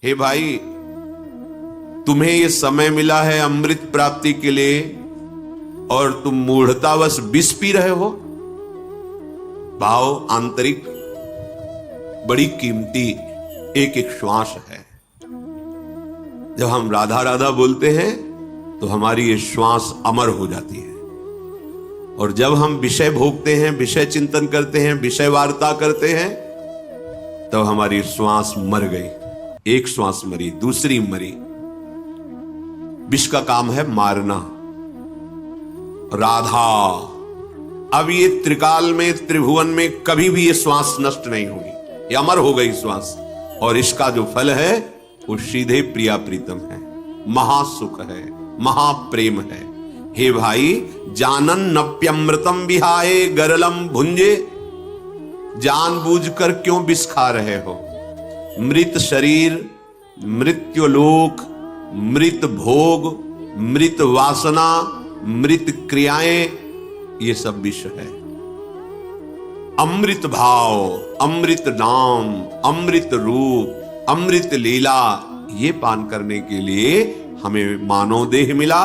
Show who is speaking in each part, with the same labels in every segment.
Speaker 1: हे भाई, तुम्हें यह समय मिला है अमृत प्राप्ति के लिए और तुम मूढ़तावश विष पी रहे हो। भाव आंतरिक बड़ी कीमती एक एक श्वास है। जब हम राधा राधा बोलते हैं तो हमारी ये श्वास अमर हो जाती है, और जब हम विषय भोगते हैं, विषय चिंतन करते हैं, विषय वार्ता करते हैं, तो हमारी श्वास मर गई। एक श्वास मरी, दूसरी मरी। विष का काम है मारना। राधा, अब ये त्रिकाल में, त्रिभुवन में कभी भी ये श्वास नष्ट नहीं होगी, ये अमर हो गई श्वास। और इसका जो फल है वो सीधे प्रिया प्रीतम है, महासुख है, महाप्रेम है। हे भाई, जानन नप्यमृतम विहाय गरलम भुंजे, जानबूझकर क्यों विष खा रहे हो? मृत शरीर, मृत्युलोक, मृत भोग, मृत वासना, मृत क्रियाएं, ये सब विष है। अमृत भाव, अमृत नाम, अमृत रूप, अमृत लीला, ये पान करने के लिए हमें मानव देह मिला,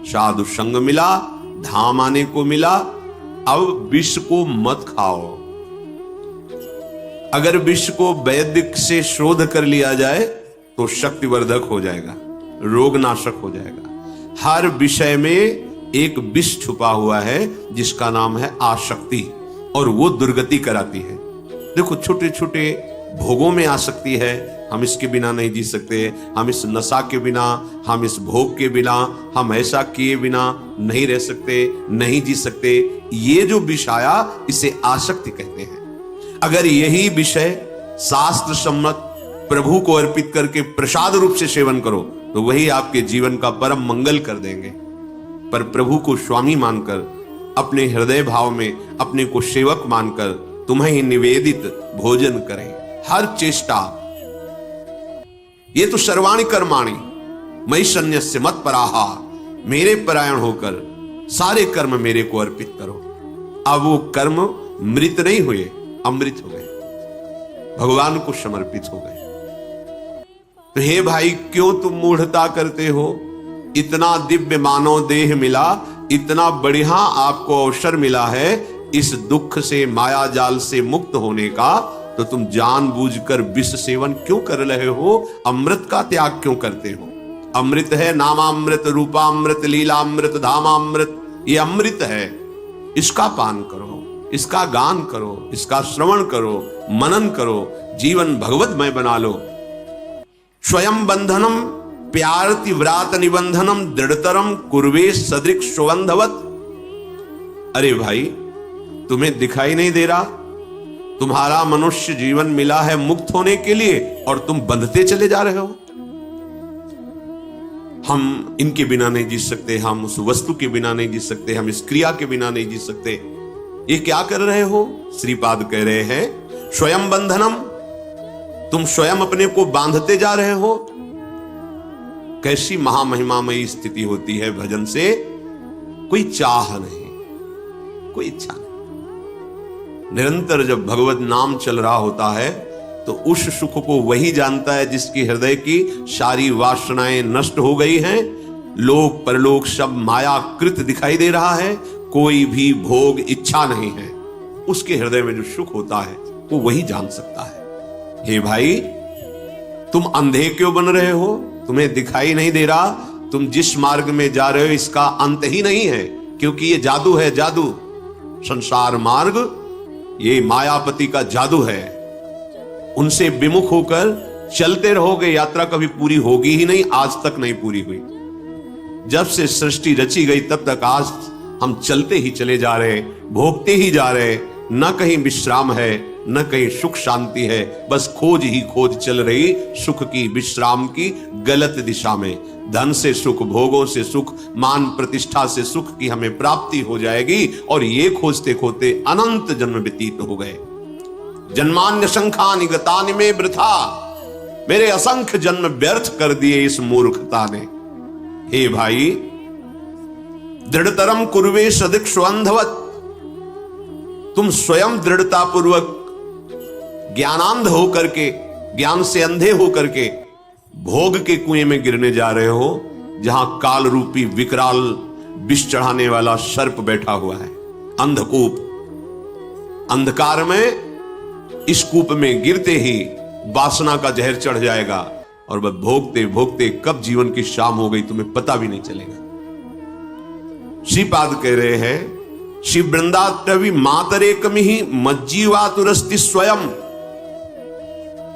Speaker 1: साधु संग मिला, धाम आने को मिला। अब विष को मत खाओ। अगर विष को वैदिक से शोध कर लिया जाए तो शक्तिवर्धक हो जाएगा, रोगनाशक हो जाएगा। हर विषय में एक विष छुपा हुआ है जिसका नाम है आसक्ति, और वो दुर्गति कराती है। देखो, छोटे छोटे भोगों में आसक्ति है, हम इसके बिना नहीं जी सकते, हम इस नशा के बिना, हम इस भोग के बिना, हम ऐसा किए बिना नहीं रह सकते, नहीं जी सकते। ये जो विषया, इसे आसक्ति कहते हैं। अगर यही विषय शास्त्र सम्मत प्रभु को अर्पित करके प्रसाद रूप से सेवन करो तो वही आपके जीवन का परम मंगल कर देंगे। पर प्रभु को स्वामी मानकर, अपने हृदय भाव में अपने को सेवक मानकर तुम्हें ही निवेदित भोजन करें। हर चेष्टा, ये तो सर्वाणि कर्माणि मयि सन्न्यस्य मत पराहा, मेरे परायण होकर सारे कर्म मेरे को अर्पित करो। अब वो कर्म मृत नहीं हुए, अमृत हो गए, भगवान को समर्पित हो गए। तो हे भाई, क्यों तुम मूढ़ता करते हो? इतना दिव्य मानव देह मिला, इतना बढ़िया आपको अवसर मिला है इस दुख से, माया जाल से मुक्त होने का, तो तुम जानबूझकर विष सेवन क्यों कर रहे हो? अमृत का त्याग क्यों करते हो? अमृत है नामामृत, रूपामृत, लीलामृत, धामामृत, ये अमृत है। इसका पान करो, इसका गान करो, इसका श्रवण करो, मनन करो, जीवन भगवतमय बना लो। स्वयं बंधनम प्यारति व्रात निबंधनम दृढ़तरम कुर्वे सदृक् सुगंधवत। अरे भाई, तुम्हें दिखाई नहीं दे रहा? तुम्हारा मनुष्य जीवन मिला है मुक्त होने के लिए और तुम बंधते चले जा रहे हो। हम इनके बिना नहीं जी सकते, हम उस वस्तु के बिना नहीं जी सकते, हम इस क्रिया के बिना नहीं जी सकते। ये क्या कर रहे हो? श्रीपाद कह रहे हैं स्वयं बंधनम, तुम स्वयं अपने को बांधते जा रहे हो। कैसी महामहिमामयी स्थिति होती है भजन से। कोई चाह नहीं, कोई इच्छा नहीं। निरंतर जब भगवत नाम चल रहा होता है तो उस सुख को वही जानता है जिसकी हृदय की सारी वासनाएं नष्ट हो गई हैं, लोक परलोक सब मायाकृत दिखाई दे रहा है, कोई भी भोग इच्छा नहीं है। उसके हृदय में जो सुख होता है वो वही जान सकता है। हे भाई, तुम अंधे क्यों बन रहे हो? तुम्हें दिखाई नहीं दे रहा? तुम जिस मार्ग में जा रहे हो इसका अंत ही नहीं है, क्योंकि ये जादू है, जादू। संसार मार्ग ये मायापति का जादू है। उनसे विमुख होकर चलते रहोगे, यात्रा कभी पूरी होगी ही नहीं, आज तक नहीं पूरी हुई। जब से सृष्टि रची गई तब तक आज हम चलते ही चले जा रहे, भोगते ही जा रहे। न कहीं विश्राम है, न कहीं सुख शांति है, बस खोज ही खोज चल रही सुख की, विश्राम की, गलत दिशा में। धन से सुख, भोगों से सुख, मान प्रतिष्ठा से सुख की हमें प्राप्ति हो जाएगी, और ये खोजते खोजते अनंत जन्म व्यतीत हो गए। जन्मान्य शंखानि गतानि में वृथा, मेरे असंख्य जन्म व्यर्थ कर दिए इस मूर्खता ने। हे भाई, दृढ़तरम कुर्वे सदृक् सुगंधवत, तुम स्वयं दृढ़ता पूर्वक ज्ञानांध होकर के, ज्ञान से अंधे होकर के भोग के कुएं में गिरने जा रहे हो, जहां काल रूपी विकराल विष चढ़ाने वाला सर्प बैठा हुआ है। अंधकूप, अंधकार में इस कूप में गिरते ही वासना का जहर चढ़ जाएगा और वह भोगते भोगते कब जीवन की शाम हो गई तुम्हें पता भी नहीं चलेगा। श्रीपाद कह रहे हैं, श्री वृंदाटवी मातरेकम ही मज्जीवा तुरस्ति स्वयं।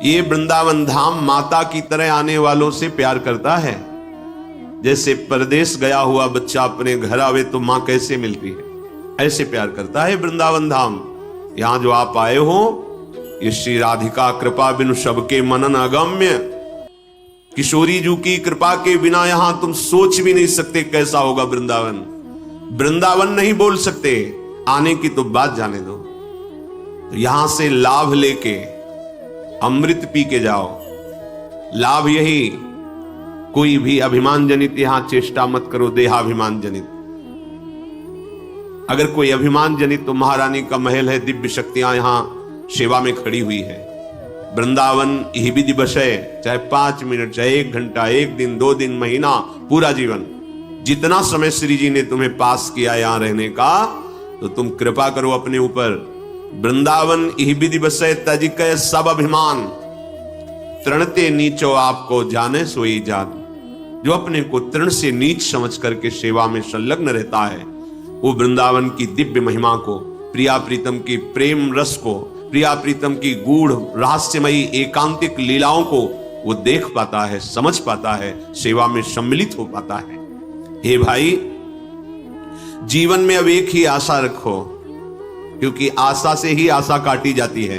Speaker 1: ये वृंदावन धाम माता की तरह आने वालों से प्यार करता है। जैसे परदेश गया हुआ बच्चा अपने घर आवे तो मां कैसे मिलती है, ऐसे प्यार करता है वृंदावन धाम। यहां जो आप आए हो, ये श्री राधिका कृपा बिनु सबके मनन अगम्य। किशोरी जी की कृपा के बिना यहां तुम सोच भी नहीं सकते कैसा होगा वृंदावन। वृंदावन नहीं बोल सकते, आने की तो बात जाने दो। तो यहां से लाभ लेके अमृत पी के जाओ। लाभ यही, कोई भी अभिमान जनित यहां चेष्टा मत करो, देहाभिमान जनित। अगर कोई अभिमान जनित तो महारानी का महल है, दिव्य शक्तियां यहां सेवा में खड़ी हुई है। वृंदावन यही विधि बशय, चाहे 5 मिनट, चाहे 1 घंटा, 1 दिन, 2 दिन, महीना, पूरा जीवन, जितना समय श्री जी ने तुम्हें पास किया यहां रहने का, तो तुम कृपा करो अपने ऊपर। वृंदावन यही विधि बशय तजिक सब अभिमान, तृणते नीचो आपको जाने सोई जान। जो अपने को तृण से नीच समझ करके सेवा में संलग्न रहता है, वो वृंदावन की दिव्य महिमा को, प्रिया प्रीतम की प्रेम रस को, प्रिया प्रीतम की गूढ़ रहस्यमयी एकांतिक लीलाओं को वो देख पाता है, समझ पाता है, सेवा में सम्मिलित हो पाता है। हे भाई, जीवन में अब एक ही आशा रखो, क्योंकि आशा से ही आशा काटी जाती है।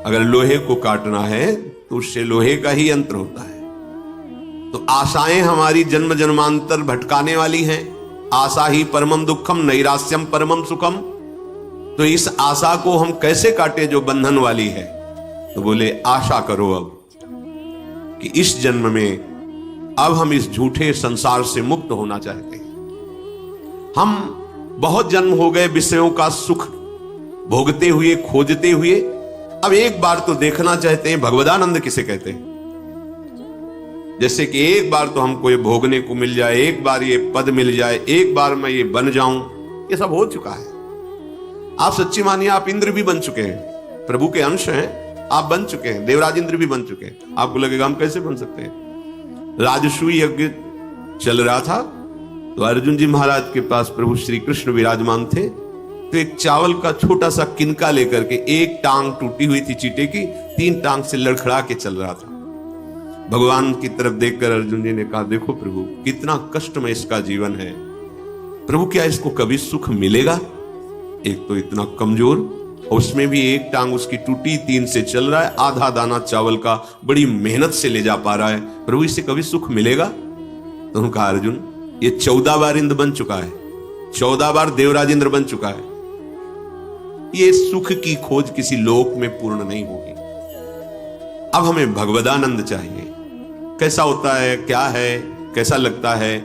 Speaker 1: अगर लोहे को काटना है तो उससे लोहे का ही यंत्र होता है। तो आशाएं हमारी जन्म जन्मांतर भटकाने वाली हैं। आशा ही परमम दुखम नैरास्यम परमम सुखम। तो इस आशा को हम कैसे काटे जो बंधन वाली है? तो बोले आशा करो अब कि इस जन्म में अब हम इस झूठे संसार से मुक्त होना चाहते हैं। हम बहुत जन्म हो गए विषयों का सुख भोगते हुए, खोजते हुए। अब एक बार तो देखना चाहते हैं भगवदानंद किसे कहते हैं। जैसे कि एक बार तो हमको ये भोगने को मिल जाए, एक बार ये पद मिल जाए, एक बार मैं ये बन जाऊं। ये सब हो चुका है। आप सच्ची मानिए, आप इंद्र भी बन चुके हैं, प्रभु के अंश हैं, आप बन चुके हैं, देवराज इंद्र भी बन चुके हैं। आपको लगेगा हम कैसे बन सकते हैं? राजसूय यज्ञ चल रहा था तो अर्जुन जी महाराज के पास प्रभु श्री कृष्ण विराजमान थे। तो एक चावल का छोटा सा किनका लेकर के, एक टांग टूटी हुई थी चीटे की, 3 टांग से लड़खड़ा के चल रहा था। भगवान की तरफ देखकर अर्जुन जी ने कहा, देखो प्रभु कितना कष्टमय इसका जीवन है। प्रभु क्या इसको कभी सुख मिलेगा? एक तो इतना कमजोर, और उसमें भी एक टांग उसकी टूटी, 3 से चल रहा है, आधा दाना चावल का बड़ी मेहनत से ले जा पा रहा है। प्रभु इससे कभी सुख मिलेगा? तो उन्होंने कहा, अर्जुन ये 14 बार इंद्र बन चुका है, 14 बार देवराज इंद्र बन चुका है। ये सुख की खोज किसी लोक में पूर्ण नहीं होगी। अब हमें भगवदानंद चाहिए। कैसा होता है, क्या है, कैसा लगता है,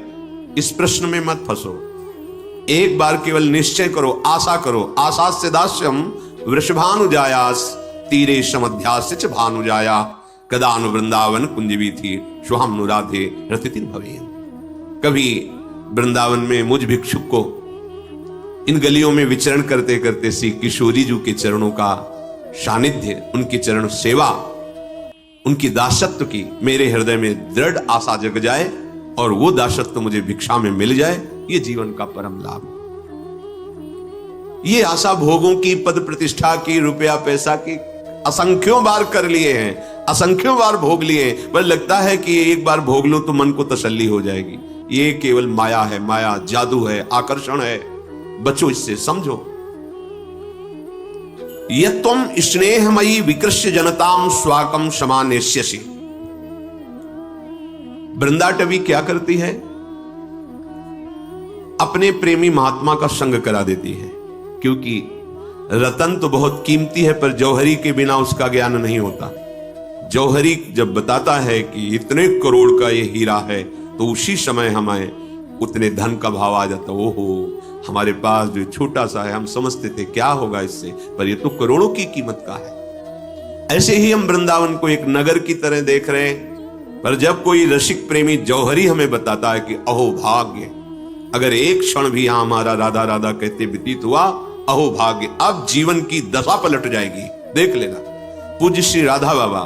Speaker 1: इस प्रश्न में मत फंसो। एक बार केवल निश्चय करो, आशा करो। आशास्य दास्यम वृषभानुजायास तीरे समध्यास्य च भानुजाया कदानु वृंदावन कुंजवी थी शुहाम राधे रतितिन भवेन। कभी वृंदावन में मुझ भिक्षुक को इन गलियों में विचरण करते करते श्री किशोरी जी के चरणों का सानिध्य, उनकी चरण सेवा, उनकी दासत्व की मेरे हृदय में दृढ़ आशा जग जाए और वो दासत्व मुझे भिक्षा में मिल जाए, ये जीवन का परम लाभ। ये आशा भोगों की, पद प्रतिष्ठा की, रुपया पैसा की असंख्यों बार कर लिए हैं, असंख्यों बार भोग लिए, पर लगता है कि एक बार भोग लो तो मन को तसल्ली हो जाएगी। ये केवल माया है, माया जादू है, आकर्षण है। बचो इससे, समझो। यत्वम स्नेहमयी विकृष्य जनताम स्वाकम समानेष्यसि। वृंदाटवी क्या करती है? अपने प्रेमी महात्मा का संग करा देती है, क्योंकि रतन तो बहुत कीमती है, पर जौहरी के बिना उसका ज्ञान नहीं होता। जौहरी जब बताता है कि इतने करोड़ का ये हीरा है, तो उसी समय हमें उतने धन का भाव आ जाता। ओहो, हमारे पास जो छोटा सा है, हम समझते थे क्या होगा इससे, पर ये तो करोड़ों की कीमत का है। ऐसे ही हम वृंदावन को एक नगर की तरह देख रहे हैं, पर जब कोई रसिक प्रेमी जौहरी हमें बताता है कि अहो भाग्य, अगर एक क्षण भी यहां हमारा राधा राधा कहते व्यतीत हुआ, अहो भाग्य, अब जीवन की दशा पलट जाएगी, देख लेना। पूज्य श्री राधा बाबा,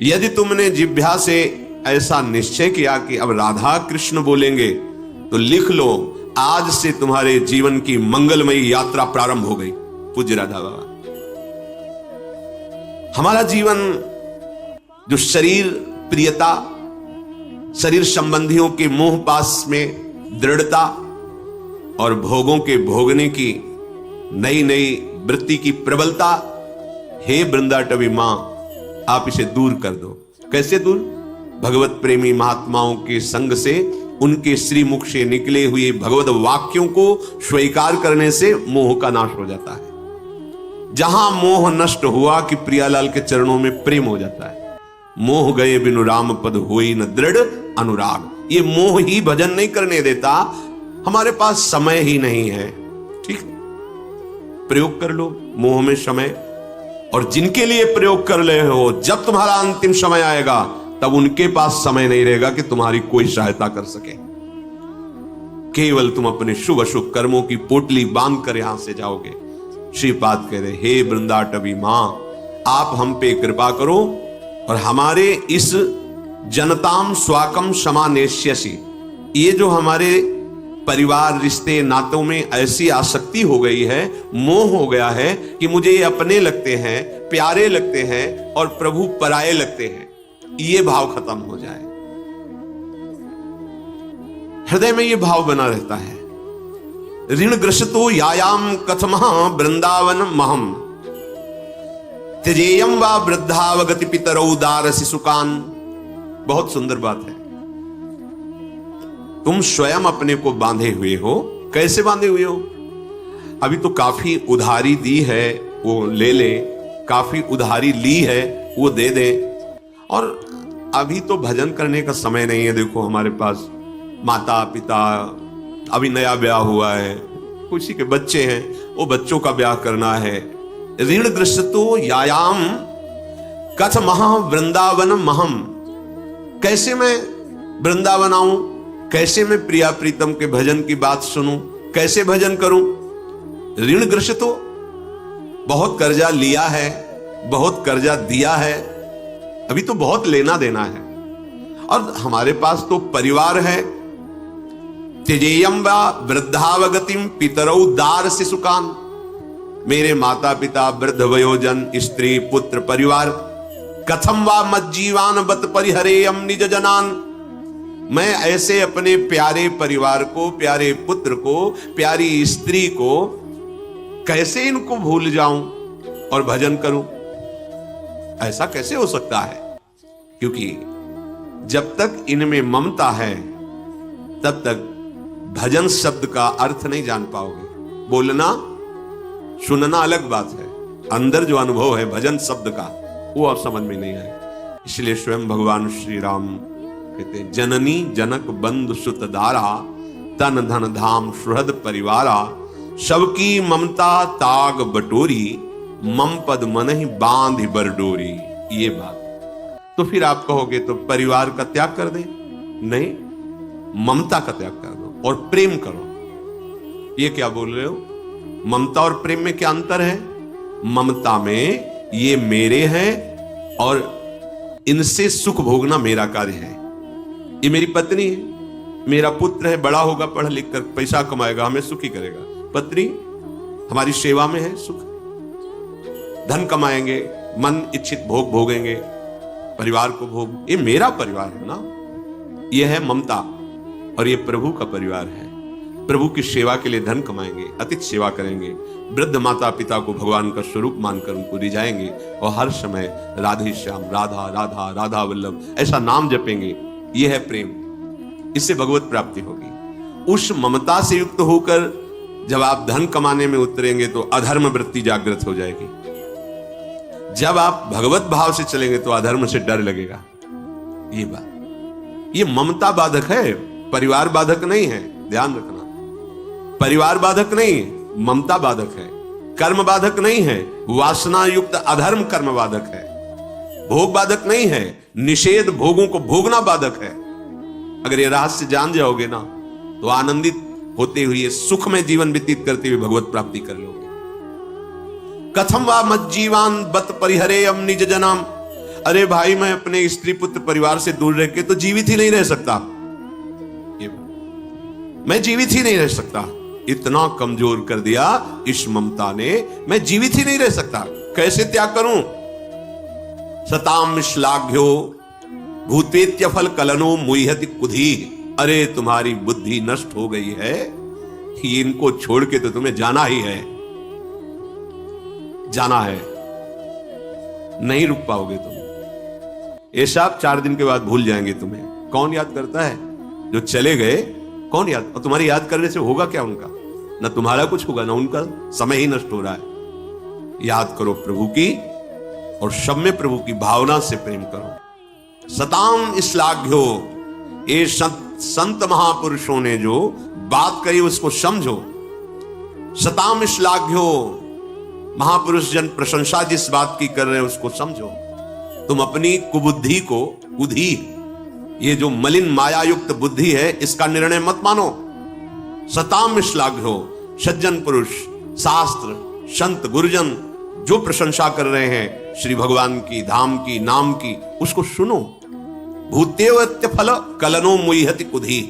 Speaker 1: यदि तुमने जिह्वा से ऐसा निश्चय किया कि अब राधा कृष्ण बोलेंगे, तो लिख लो, आज से तुम्हारे जीवन की मंगलमयी यात्रा प्रारंभ हो गई। पूज्य राधा बाबा, हमारा जीवन जो शरीर प्रियता, शरीर संबंधियों के मोह पास में दृढ़ता और भोगों के भोगने की नई नई वृत्ति की प्रबलता, हे वृंदाटवी मां, आप इसे दूर कर दो। कैसे दूर? भगवत प्रेमी महात्माओं के संग से, उनके श्रीमुख से निकले हुए भगवत वाक्यों को स्वीकार करने से मोह का नाश हो जाता है। जहां मोह नष्ट हुआ कि प्रियालाल के चरणों में प्रेम हो जाता है। मोह गए बिनु राम पद होई न दृढ़ अनुराग। ये मोह ही भजन नहीं करने देता, हमारे पास समय ही नहीं है। ठीक, प्रयोग कर लो मोह में समय, और जिनके लिए प्रयोग कर ले हो, जब तुम्हारा अंतिम समय आएगा तब उनके पास समय नहीं रहेगा कि तुम्हारी कोई सहायता कर सके। केवल तुम अपने शुभ अशुभ कर्मों की पोटली बांध कर यहां से जाओगे। श्रीपाद कह रहे, हे वृंदाटवी मां, आप हम पे कृपा करो और हमारे इस जनताम स्वाकम समानेष्यसि, ये जो हमारे परिवार रिश्ते नातों में ऐसी आसक्ति हो गई है, मोह हो गया है कि मुझे ये अपने लगते हैं, प्यारे लगते हैं और प्रभु पराये लगते हैं, ये भाव खत्म हो जाए। हृदय में ये भाव बना रहता है। ऋणग्रस्तो यायाम कथमः वृंदावन महम त्यजेयम वा वृद्धावगति पितरौ दार शिशुकान। बहुत सुंदर बात है। तुम स्वयं अपने को बांधे हुए हो। कैसे बांधे हुए हो? अभी तो काफी उधारी दी है, वो ले ले, काफी उधारी ली है, वो दे दे, और अभी तो भजन करने का समय नहीं है। देखो हमारे पास माता पिता, अभी नया ब्याह हुआ है, किसी के बच्चे हैं, वो बच्चों का ब्याह करना है। ऋणग्रस्तो यायाम कथमः वृंदावन महम, कैसे मैं वृंदावन आऊं, कैसे मैं प्रिया प्रीतम के भजन की बात सुनूं, कैसे भजन करूं? ऋणग्रस्तो, बहुत कर्जा लिया है, बहुत कर्जा दिया है, अभी तो बहुत लेना देना है, और हमारे पास तो परिवार है। त्यजेयम वा वृद्धावगतिम पितरौ दार शिशुकान, मेरे माता पिता, वृद्ध वयोजन, स्त्री पुत्र परिवार, कथम वा मज्जीवान बत परिहरेयम निज जनान, मैं ऐसे अपने प्यारे परिवार को, प्यारे पुत्र को, प्यारी स्त्री को कैसे इनको भूल जाऊं और भजन करूं? ऐसा कैसे हो सकता है? क्योंकि जब तक इनमें ममता है तब तक भजन शब्द का अर्थ नहीं जान पाओगे। बोलना सुनना अलग बात है, अंदर जो अनुभव है भजन शब्द का, वो आप समझ में नहीं आए। इसलिए स्वयं भगवान श्री राम कहते, जननी जनक बंधु सुत दारा, तन धन धाम सुहृद परिवारा, सबकी ममता ताग बटोरी, मम पद मन ही बांध बरडोरी। ये बात तो फिर आप कहोगे तो परिवार का त्याग कर दे? नहीं, ममता का त्याग कर दो और प्रेम करो। ये क्या बोल रहे हो? ममता और प्रेम में क्या अंतर है? ममता में ये मेरे हैं और इनसे सुख भोगना मेरा कार्य है। ये मेरी पत्नी है, मेरा पुत्र है, बड़ा होगा, पढ़ लिख कर पैसा कमाएगा, हमें सुखी करेगा। पत्नी हमारी सेवा में है, सुख, धन कमाएंगे, मन इच्छित भोग भोगेंगे, परिवार को भोग, ये मेरा परिवार है ना। ये है ममता, और ये प्रभु का परिवार है। प्रभु की सेवा के लिए धन कमाएंगे, अतिथि सेवा करेंगे, वृद्ध माता पिता को भगवान का स्वरूप मानकर उनको रिझाएंगे, और हर समय राधे श्याम, राधा राधा राधा वल्लभ ऐसा नाम जपेंगे। यह है प्रेम, इससे भगवत प्राप्ति होगी। उस ममता से युक्त होकर जब आप धन कमाने में उतरेंगे तो अधर्म वृत्ति जागृत हो जाएगी। जब आप भगवत भाव से चलेंगे तो अधर्म से डर लगेगा। ये बात, ये ममता बाधक है, परिवार बाधक नहीं है, ध्यान रखना। परिवार बाधक नहीं है, ममता बाधक है। कर्म बाधक नहीं है, वासना युक्त अधर्म कर्म बाधक है। भोग बाधक नहीं है, निषेध भोगों को भोगना बाधक है। अगर ये रहस्य जान जाओगे ना तो आनंदित होते हुए सुख में जीवन व्यतीत करते हुए भगवत प्राप्ति कर लोगे। कथम वा मज्जीवान बत परिहरेयम निज जनाम। अरे भाई, मैं अपने स्त्री पुत्र परिवार से दूर रह के तो जीवित ही नहीं रह सकता, मैं जीवित ही नहीं रह सकता। इतना कमजोर कर दिया इस ममता ने, मैं जीवित ही नहीं रह सकता। कैसे त्याग करूं? सताम श्लाघ्यो भूतेत्य फल कलनो मुह्यति कुधी। अरे तुम्हारी बुद्धि नष्ट हो गई है, इनको छोड़ के तो तुम्हें जाना ही है, जाना है, नहीं रुक पाओगे तुम। ये सब 4 दिन के बाद भूल जाएंगे तुम्हें। कौन याद करता है? जो चले गए कौन याद? और तुम्हारी याद करने से होगा क्या उनका? ना तुम्हारा कुछ होगा, ना उनका समय ही नष्ट हो रहा है। याद करो प्रभु की, और सब में प्रभु की भावना से प्रेम करो। सताम श्लाघ्यो, ये संत महापुरुषों ने जो बात कही उसको समझो। सताम श्लाघ्यो, महापुरुष जन प्रशंसा जिस बात की कर रहे हैं उसको समझो। तुम अपनी कुबुद्धि को, कुधी, ये जो मलिन मायायुक्त बुद्धि है, इसका निर्णय मत मानो। सताम श्लाघ्यो, सज्जन पुरुष, शास्त्र, संत, गुरुजन जो प्रशंसा कर रहे हैं श्री भगवान की, धाम की, नाम की, उसको सुनो। भूतेवत्य फल कलनो मुह्यति कुधी।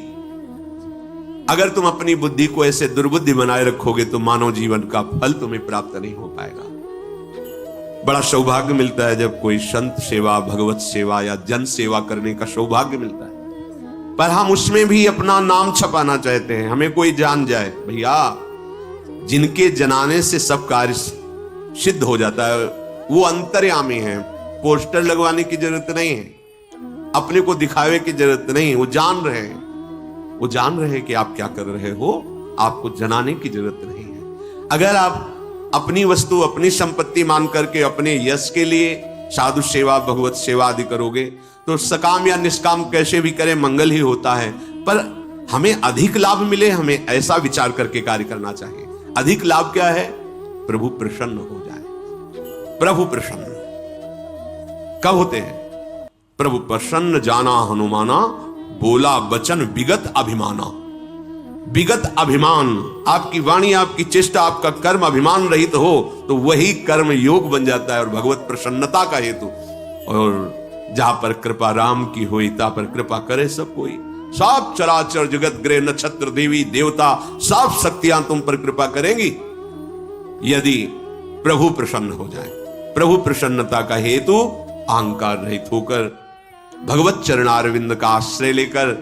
Speaker 1: अगर तुम अपनी बुद्धि को ऐसे दुर्बुद्धि बनाए रखोगे तो मानव जीवन का फल तुम्हें प्राप्त नहीं हो पाएगा। बड़ा सौभाग्य मिलता है जब कोई संत सेवा, भगवत सेवा या जन सेवा करने का सौभाग्य मिलता है, पर हम उसमें भी अपना नाम छपाना चाहते हैं, हमें कोई जान जाए। भैया, जिनके जनाने से सब कार्य सिद्ध हो जाता है वो अंतर्यामी है, पोस्टर लगवाने की जरूरत नहीं है, अपने को दिखावे की जरूरत नहीं है। वो जान रहे हैं, वो जान रहे हैं कि आप क्या कर रहे हो, आपको जनाने की जरूरत नहीं है। अगर आप अपनी वस्तु, अपनी संपत्ति मान करके अपने यश के लिए साधु सेवा, भगवत सेवा आदि करोगे तो सकाम या निष्काम कैसे भी करें मंगल ही होता है। पर हमें अधिक लाभ मिले, हमें ऐसा विचार करके कार्य करना चाहिए। अधिक लाभ क्या है? प्रभु प्रसन्न हो जाए। प्रभु प्रसन्न कब होते हैं? प्रभु प्रसन्न जाना हनुमाना, बोला वचन विगत अभिमाना। विगत अभिमान, आपकी वाणी, आपकी चेष्टा, आपका कर्म अभिमान रहित हो तो वही कर्म योग बन जाता है और भगवत प्रसन्नता का हेतु। और जहां पर कृपा राम की होई ता पर कृपा करे सब कोई। सब चराचर जगत ग्रह, नक्षत्र, देवी देवता, सब शक्तियां तुम पर कृपा करेंगी यदि प्रभु प्रसन्न हो जाए। प्रभु प्रसन्नता का हेतु अहंकार रहित होकर भगवत चरणारविंद का आश्रय लेकर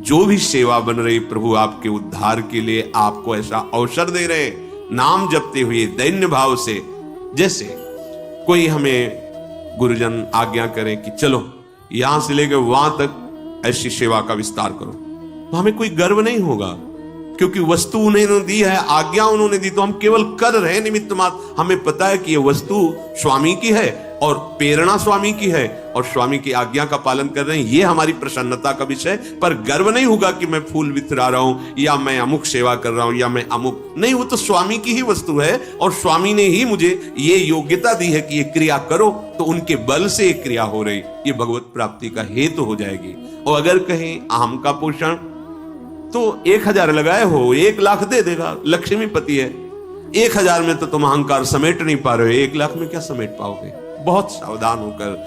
Speaker 1: जो भी सेवा बन रही, प्रभु आपके उद्धार के लिए आपको ऐसा अवसर दे रहे, नाम जपते हुए दैन्य भाव से। जैसे कोई हमें गुरुजन आज्ञा करे कि चलो यहां से लेकर वहां तक ऐसी सेवा का विस्तार करो, तो हमें कोई गर्व नहीं होगा, क्योंकि वस्तु उन्होंने दी है, आज्ञा उन्होंने दी, तो हम केवल कर रहे निमित्त मात्र। हमें पता है कि यह वस्तु स्वामी की है और प्रेरणा स्वामी की है और स्वामी की आज्ञा का पालन कर रहे हैं, ये हमारी प्रसन्नता का विषय। पर गर्व नहीं होगा कि मैं फूल वितरा रहा हूं या मैं अमुक सेवा कर रहा हूं या मैं अमुक नहीं, वो तो स्वामी की ही वस्तु है और स्वामी ने ही मुझे ये योग्यता दी है कि ये क्रिया करो, तो उनके बल से ये क्रिया हो रही, ये भगवत प्राप्ति का हेतु हो जाएगी। और अगर कहीं अहम का पोषण, तो 1000 लगाए हो 1 लाख दे देगा, लक्ष्मीपति है। 1000 में तो तुम अहंकार समेट नहीं पा रहे हो, 1 लाख में क्या समेट पाओगे? बहुत सावधान होकर